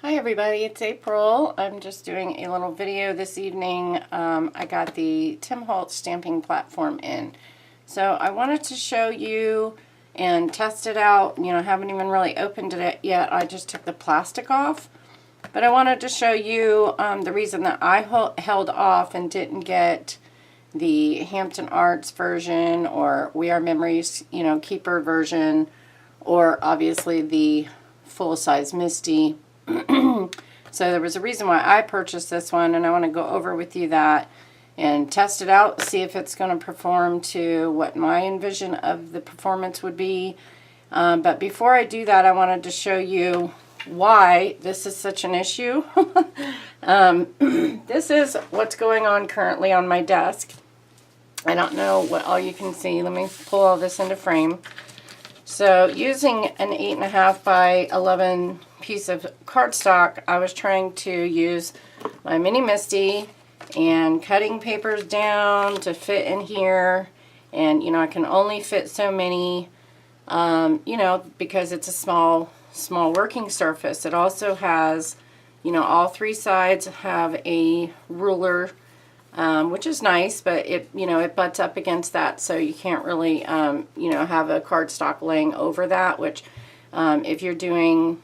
Hi everybody, it's April. I'm just doing a little video this evening. I got the Tim Holtz stamping platform in. So I wanted to show you and test it out. You know, haven't even really opened it yet. I just took the plastic off. But I wanted to show you the reason that I held off and didn't get the Hampton Arts version or We Are Memories, you know, Keeper version, or obviously the full-size Misty. So there was a reason why I purchased this one, and I want to go over with you that and test it out, see if it's going to perform to what my envision of the performance would be. But before I do that, I wanted to show you why this is such an issue. This is what's going on currently on my desk. I don't know what all you can see. Let me pull all this into frame. So using an 8.5 by 11 piece of cardstock, I was trying to use my mini Misty and cutting papers down to fit in here. And, you know, I can only fit so many, you know, because it's a small working surface. It also has, you know, all three sides have a ruler, which is nice, but it, you know, it butts up against that, so you can't really, you know, have a cardstock laying over that, which if you're doing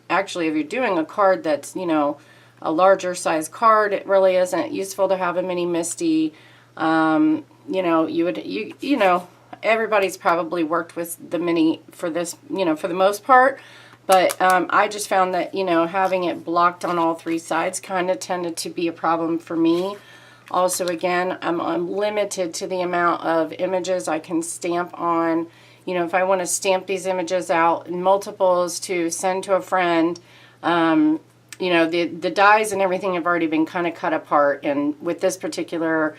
a card that's, you know, a larger size card, it really isn't useful to have a mini Misty. You know, you know, everybody's probably worked with the mini for this, you know, for the most part, but I just found that, you know, having it blocked on all three sides kind of tended to be a problem for me. Also, again, I'm limited to the amount of images I can stamp on. You know, if I want to stamp these images out in multiples to send to a friend, you know, the dies and everything have already been kind of cut apart. And with this particular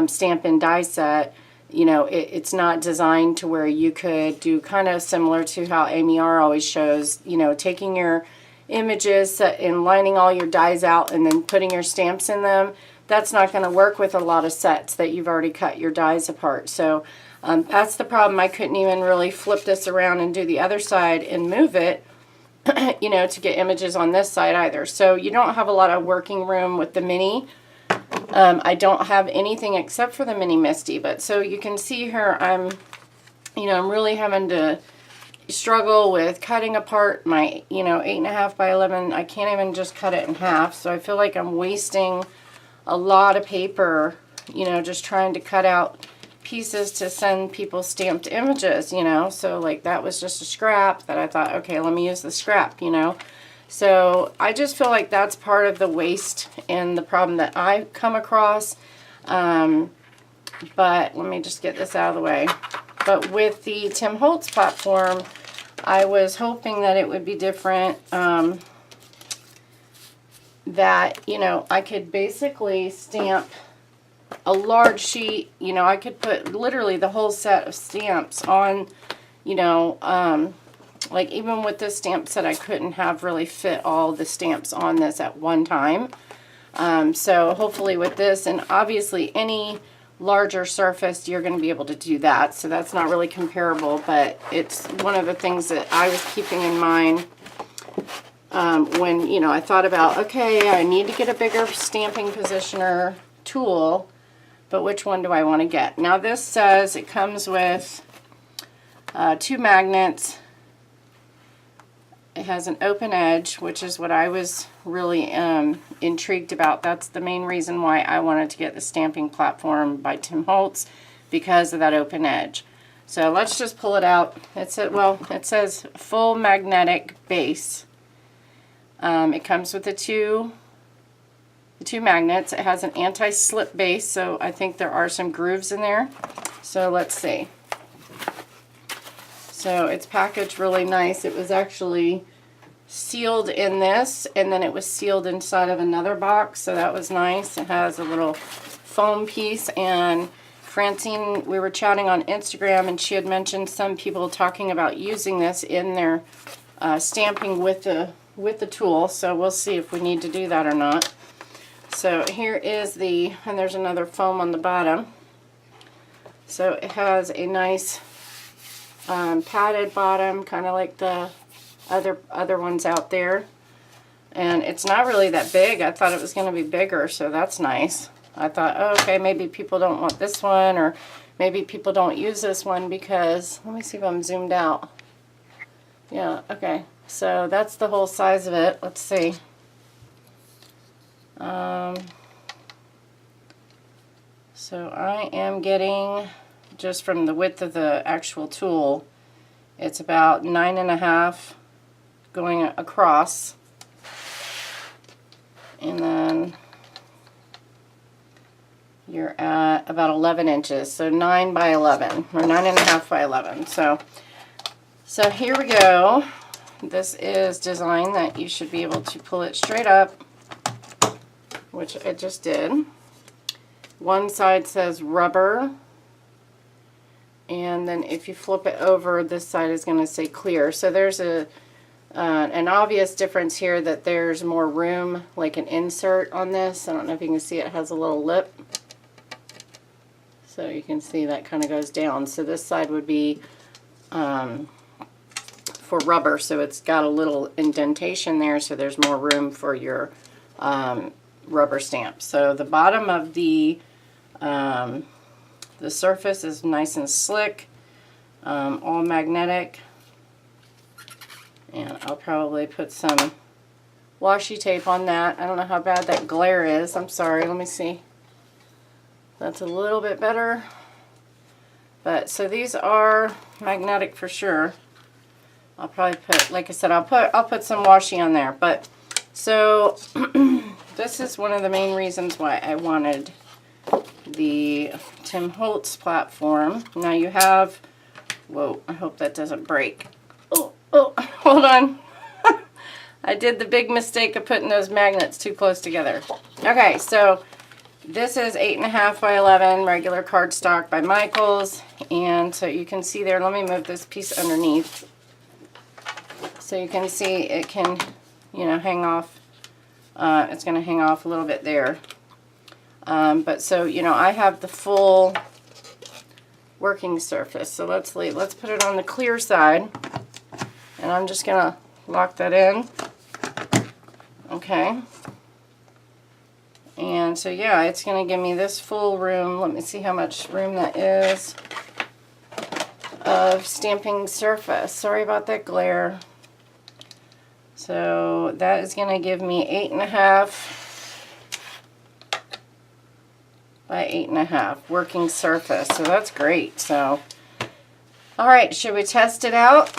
stamp and die set, you know, it's not designed to where you could do kind of similar to how Amy R. always shows, you know, taking your images and lining all your dies out and then putting your stamps in them. That's not going to work with a lot of sets that you've already cut your dies apart. So that's the problem. I couldn't even really flip this around and do the other side and move it, you know, to get images on this side either. So you don't have a lot of working room with the mini. I don't have anything except for the mini Misty. But so you can see here, I'm really having to struggle with cutting apart my, you know, 8.5 by 11. I can't even just cut it in half. So I feel like I'm wasting a lot of paper, you know, just trying to cut out pieces to send people stamped images, you know. So like that was just a scrap that I thought, okay, let me use the scrap, you know. So I just feel like that's part of the waste and the problem that I come across. But let me just get this out of the way. But with the Tim Holtz platform, I was hoping that it would be different. That, you know, I could basically stamp a large sheet, you know, I could put literally the whole set of stamps on, you know, like even with this stamp set, I couldn't have really fit all the stamps on this at one time. So hopefully with this, and obviously any larger surface, you're going to be able to do that. So that's not really comparable, but it's one of the things that I was keeping in mind when, you know, I thought about, okay, I need to get a bigger stamping positioner tool, but which one do I want to get? Now this says it comes with 2 magnets. It has an open edge, which is what I was really intrigued about. That's the main reason why I wanted to get the stamping platform by Tim Holtz, because of that open edge. So let's just pull it out. It says full magnetic base. It comes with the two magnets. It has an anti-slip base, so I think there are some grooves in there. So let's see. So it's packaged really nice. It was actually sealed in this, and then it was sealed inside of another box, so that was nice. It has a little foam piece, and Francine, we were chatting on Instagram, and she had mentioned some people talking about using this in their stamping with the tool, so we'll see if we need to do that or not. So here is and there's another foam on the bottom. So it has a nice padded bottom, kind of like the other ones out there. And it's not really that big. I thought it was going to be bigger, so that's nice. I thought, oh, okay, maybe people don't want this one, or maybe people don't use this one because, let me see if I'm zoomed out. Yeah, okay. So that's the whole size of it. Let's see. So I am getting, just from the width of the actual tool, it's about 9.5 going across. And then you're at about 11 inches. So 9 by 11, or 9.5 by 11. So here we go. This is design that you should be able to pull it straight up, which I just did. One side says rubber, and then if you flip it over, this side is going to say clear. So there's an obvious difference here that there's more room, like an insert on this. I don't know if you can see it has a little lip. So you can see that kind of goes down. So this side would be for rubber, so it's got a little indentation there, so there's more room for your rubber stamp. So the bottom of the surface is nice and slick, all magnetic, and I'll probably put some washi tape on that. I don't know how bad that glare is. I'm sorry. Let me see. That's a little bit better. But so these are magnetic for sure. I'll probably put, like I said, I'll put some washi on there. But so this is one of the main reasons why I wanted the Tim Holtz platform. Now you have, whoa, I hope that doesn't break. Oh, hold on. I did the big mistake of putting those magnets too close together. Okay, so this is 8.5 by 11 regular cardstock by Michaels, and so you can see there, let me move this piece underneath. So you can see it can, you know, hang off. It's going to hang off a little bit there. But so, you know, I have the full working surface. So let's put it on the clear side. And I'm just going to lock that in. Okay. And so, yeah, it's going to give me this full room. Let me see how much room that is of stamping surface. Sorry about that glare. So that is going to give me 8.5 by 8.5 working surface. So that's great. So, all right, should we test it out?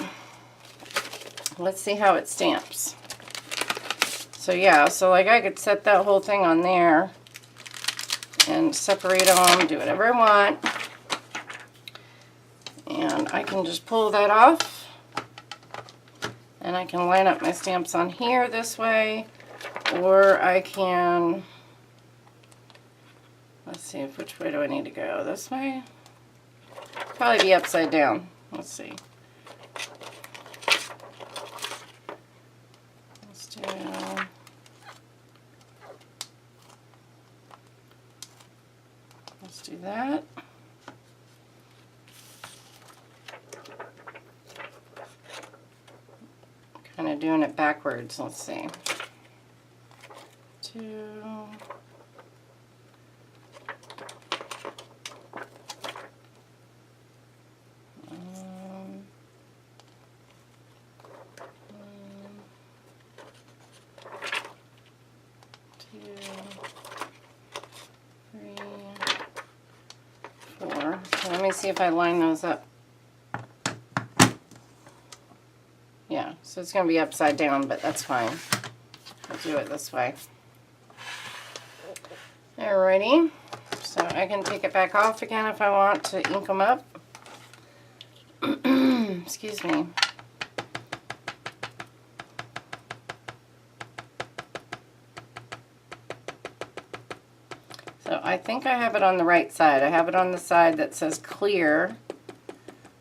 Let's see how it stamps. So yeah, so like I could set that whole thing on there and separate them, do whatever I want. And I can just pull that off. And I can line up my stamps on here this way, or I can, let's see, which way do I need to go? This way? Probably be upside down. Let's see. Let's do that. Kind of doing it backwards. Let's see. 2. 2, 3, 4. So let me see if I line those up. Yeah, so it's going to be upside down, but that's fine. I'll do it this way. Alrighty, so I can take it back off again if I want to ink them up. Excuse me. So I think I have it on the right side. I have it on the side that says clear.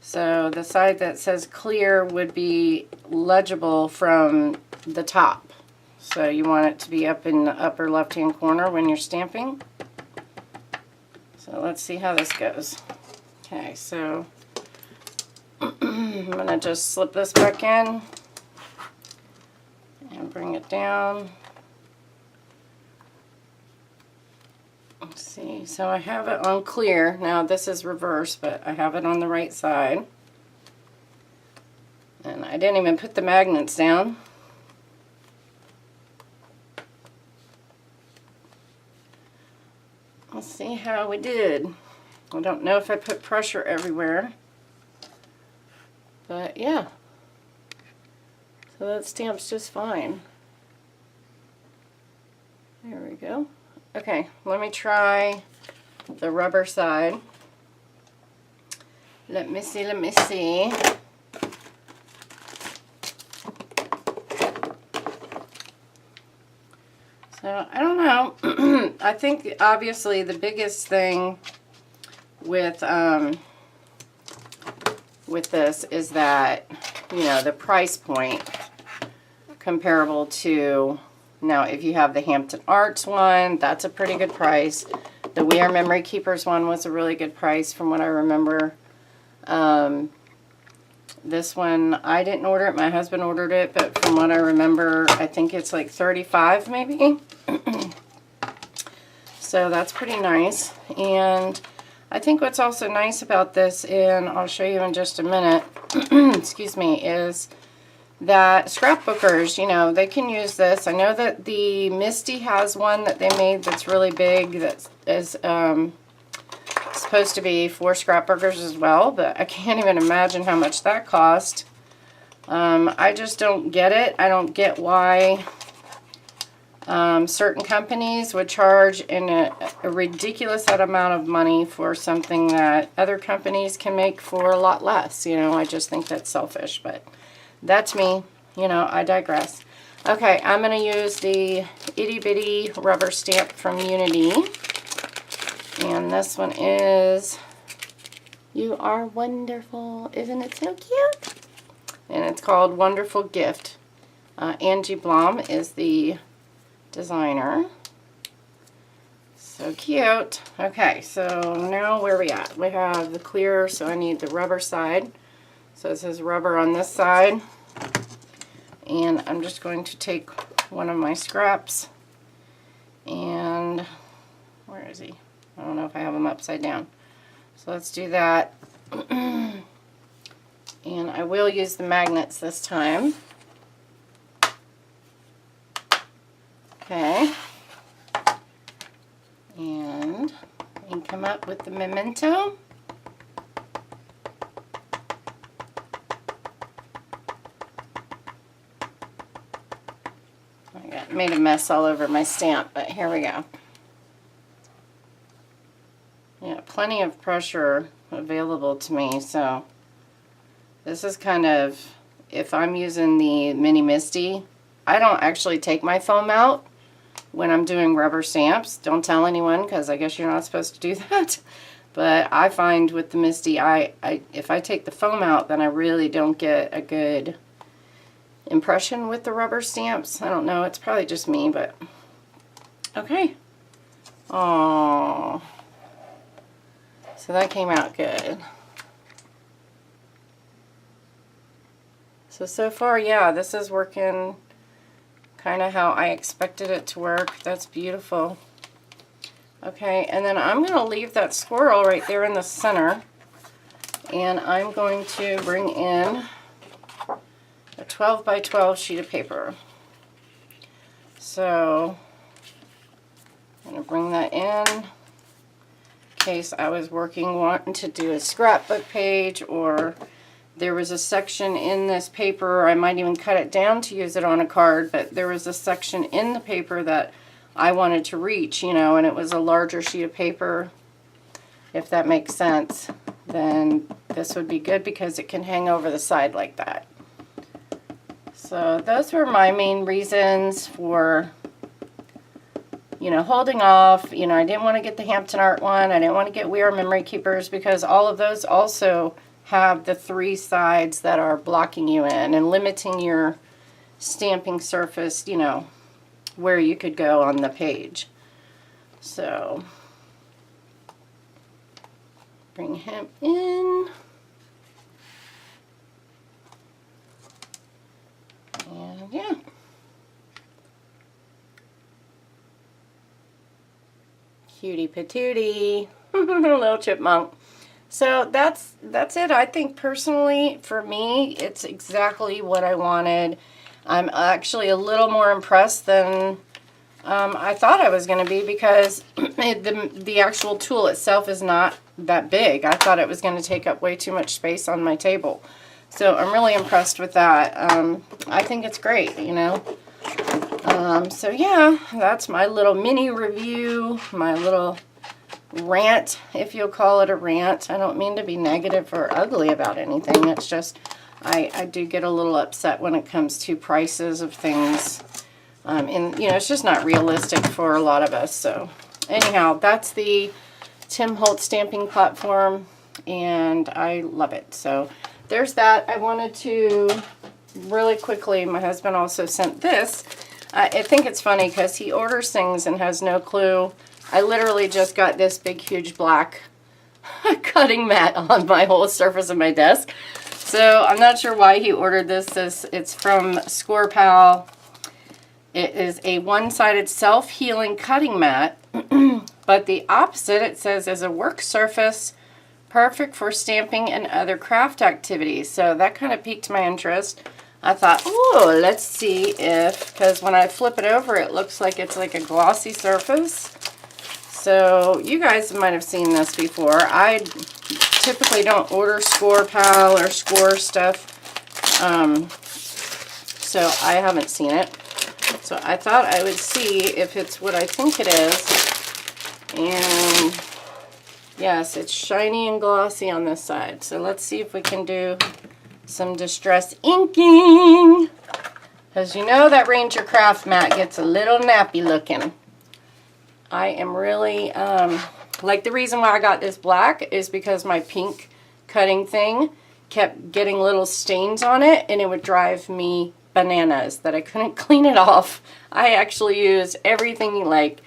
So the side that says clear would be legible from the top. So you want it to be up in the upper left-hand corner when you're stamping. So let's see how this goes. Okay, so I'm going to just slip this back in and bring it down. Let's see, so I have it on clear. Now this is reverse, but I have it on the right side. And I didn't even put the magnets down. Let's see how we did. I don't know if I put pressure everywhere, but yeah. So that stamps just fine. There we go. Okay, let me try the rubber side. Let me see, let me see. So, I don't know. I think obviously the biggest thing with this is that, you know, the price point comparable to, now if you have the Hampton Arts one, that's a pretty good price. The We Are Memory Keepers one was a really good price from what I remember. This one, I didn't order it, my husband ordered it, but from what I remember, I think it's like $35 maybe. So that's pretty nice. And I think what's also nice about this, and I'll show you in just a minute, excuse me, is that scrapbookers, you know, they can use this. I know that the Misty has one that they made that's really big that is supposed to be for scrapbookers as well, but I can't even imagine how much that cost. I just don't get it. I don't get why certain companies would charge a ridiculous amount of money for something that other companies can make for a lot less. You know, I just think that's selfish, but that's me. You know, I digress. Okay, I'm going to use the itty bitty rubber stamp from Unity. And this one is You Are Wonderful. Isn't it so cute? And it's called Wonderful Gift. Angie Blom is the designer. So cute. Okay, so now where are we at? We have the clear, so I need the rubber side. So it says rubber on this side. And I'm just going to take one of my scraps and, where is he? I don't know if I have him upside down. So let's do that. And I will use the magnets this time. Okay. And I can come up with the memento. Made a mess all over my stamp, but here we go. Yeah, plenty of pressure available to me, so this is kind of, if I'm using the Mini Misty, I don't actually take my foam out when I'm doing rubber stamps. Don't tell anyone, because I guess you're not supposed to do that. But I find with the Misty, if I take the foam out, then I really don't get a good impression with the rubber stamps. I don't know, it's probably just me, but okay. Oh, so that came out good. So far, yeah, this is working kind of how I expected it to work. That's beautiful. Okay, and then I'm going to leave that squirrel right there in the center, and I'm going to bring in a 12 by 12 sheet of paper. So I'm going to bring that in case I was wanting to do a scrapbook page, or there was a section in this paper. I might even cut it down to use it on a card, but there was a section in the paper that I wanted to reach, you know, and it was a larger sheet of paper. If that makes sense, then this would be good because it can hang over the side like that. So those were my main reasons for, you know, holding off. You know, I didn't want to get the Hampton Art one. I didn't want to get We Are Memory Keepers because all of those also have the 3 sides that are blocking you in and limiting your stamping surface, you know, where you could go on the page. So bring him in. And yeah, Cutie patootie. Little chipmunk. So that's it. I think personally, for me, it's exactly what I wanted. I'm actually a little more impressed than I thought I was going to be, because the actual tool itself is not that big. I thought it was going to take up way too much space on my table. So I'm really impressed with that. I think it's great, you know. So yeah, that's my little mini review, my little rant, if you'll call it a rant. I don't mean to be negative or ugly about anything. It's just I do get a little upset when it comes to prices of things. And, you know, it's just not realistic for a lot of us. So anyhow, that's the Tim Holtz stamping platform, and I love it. So there's that. I wanted to really quickly, my husband also sent this. I think it's funny because he orders things and has no clue. I literally just got this big, huge black cutting mat on my whole surface of my desk. So I'm not sure why he ordered this. It's from Score Pal. It is a one-sided self-healing cutting mat, but the opposite, it says, is a work surface perfect for stamping and other craft activities. So that kind of piqued my interest. I thought, oh, let's see if, because when I flip it over, it looks like it's like a glossy surface. So you guys might have seen this before. I typically don't order Score Pal or Score stuff, so I haven't seen it. So I thought I would see if it's what I think it is. And yes, it's shiny and glossy on this side. So let's see if we can do some distress inking. Because you know that Ranger Craft mat gets a little nappy looking. I am really, like, the reason why I got this black is because my pink cutting thing kept getting little stains on it, and it would drive me bananas that I couldn't clean it off. I actually used everything like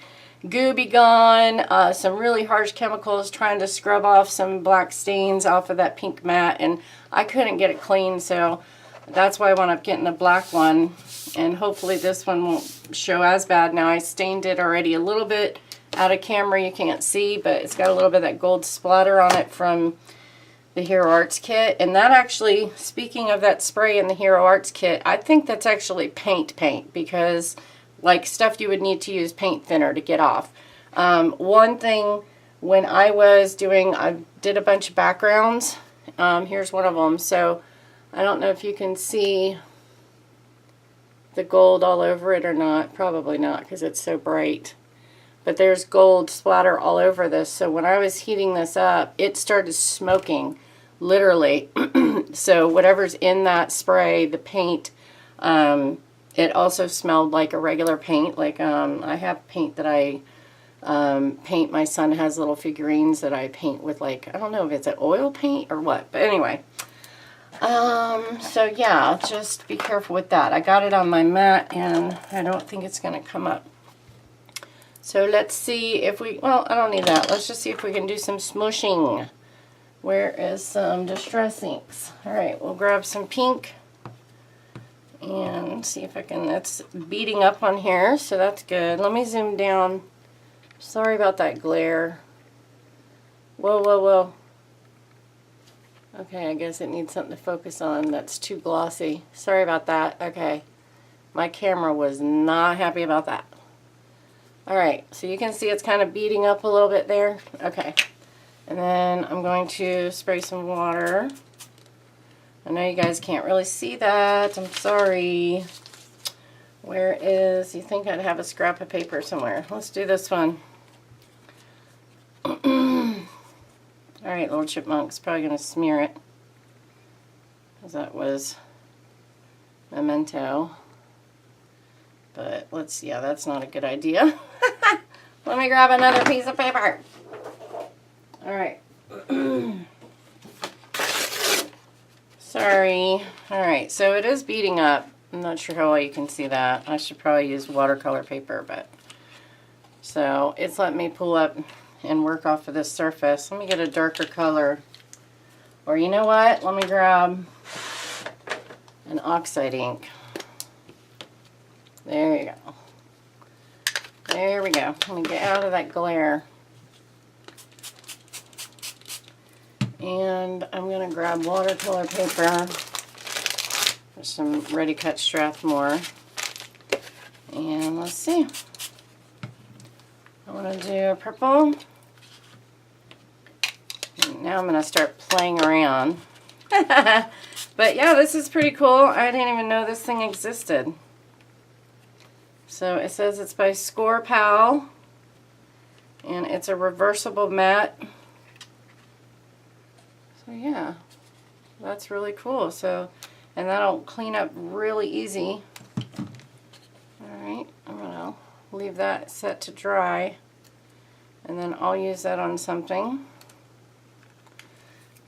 Gooby Gone, some really harsh chemicals trying to scrub off some black stains off of that pink mat, and I couldn't get it clean, so that's why I wound up getting a black one, and hopefully this one won't show as bad. Now I stained it already a little bit out of camera, you can't see, but it's got a little bit of that gold splatter on it from the Hero Arts kit. And that actually, speaking of that spray in the Hero Arts kit, I think that's actually paint, because like stuff you would need to use paint thinner to get off. One thing, when I was doing, I did a bunch of backgrounds. Here's one of them. So I don't know if you can see the gold all over it or not. Probably not, because it's so bright. But there's gold splatter all over this. So when I was heating this up, it started smoking, literally. So whatever's in that spray, the paint, it also smelled like a regular paint. Like I have paint that I paint. My son has little figurines that I paint with, like, I don't know if it's an oil paint or what. But anyway. So yeah, just be careful with that. I got it on my mat, and I don't think it's going to come up. So let's see if we, well, I don't need that. Let's just see if we can do some smooshing. Where is some distress inks? Alright, we'll grab some pink and see if I can, it's beating up on here, so that's good. Let me zoom down. Sorry about that glare. Whoa, whoa, whoa. Okay, I guess it needs something to focus on. That's too glossy. Sorry about that. Okay. My camera was not happy about that. Alright, so you can see it's kind of beating up a little bit there. Okay. And then I'm going to spray some water. I know you guys can't really see that. I'm sorry. Where is, you think I'd have a scrap of paper somewhere. Let's do this one. Alright, little chipmunk's probably going to smear it, because that was Memento. But let's, yeah, that's not a good idea. Let me grab another piece of paper. Alright. Sorry. Alright, so it is beating up. I'm not sure how well you can see that. I should probably use watercolor paper, but... So, it's letting me pull up and work off of this surface. Let me get a darker color. Or you know what? Let me grab an oxide ink. There you go. There we go. Let me get out of that glare. And I'm going to grab watercolor paper. There's some Ready Cut Strathmore. And let's see. I want to do purple. And now I'm going to start playing around. But yeah, this is pretty cool. I didn't even know this thing existed. So it says it's by Score Pal. And it's a reversible matte. So yeah, that's really cool. So, and that'll clean up really easy. Alright, I'm going to leave that set to dry. And then I'll use that on something.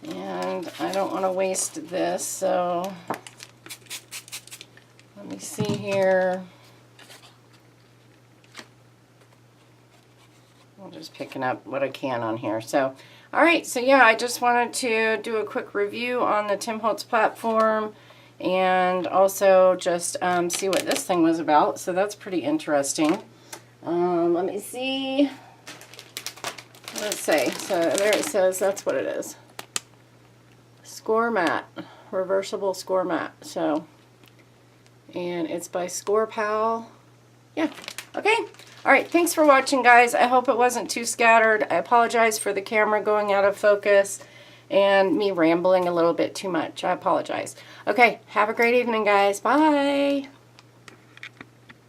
And I don't want to waste this, so let me see here. I'm just picking up what I can on here. So, alright, so yeah, I just wanted to do a quick review on the Tim Holtz platform and also just see what this thing was about. So that's pretty interesting. Let me see. Let's see. So there it says that's what it is. Score Matte, reversible score matte. So, and it's by Score Pal. Yeah. Okay. All right. Thanks for watching, guys. I hope it wasn't too scattered. I apologize for the camera going out of focus and me rambling a little bit too much. I apologize. Okay. Have a great evening, guys. Bye.